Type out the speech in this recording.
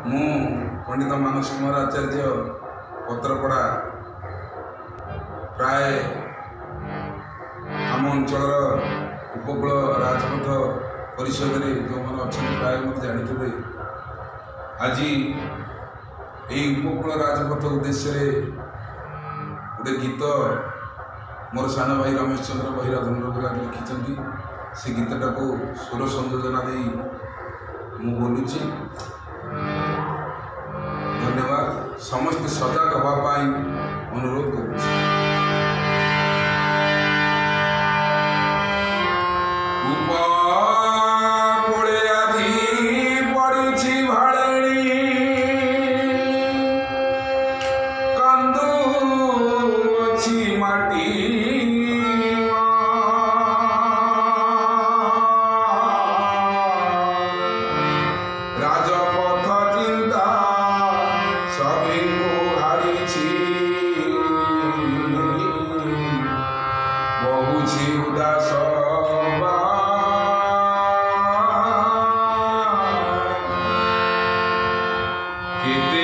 मु पंडित मानस कुमार आचार्य पत्रपड़ा प्राय आम अंचल उपकूल राजपथ परिषद में जो मैंने अच्छा प्राय मत जानी आज यही उपकूल राजपथ उद्देश्य गोटे गीत मोर सान भाई रमेश चंद्र बहिरा धनुर्गुला लिखिं से गीतटा को स्वर संयोजना दे मु बोलुची। धन्यवाद। समस्त सजग हाँपाई अनुरोध करुच्छी। Keep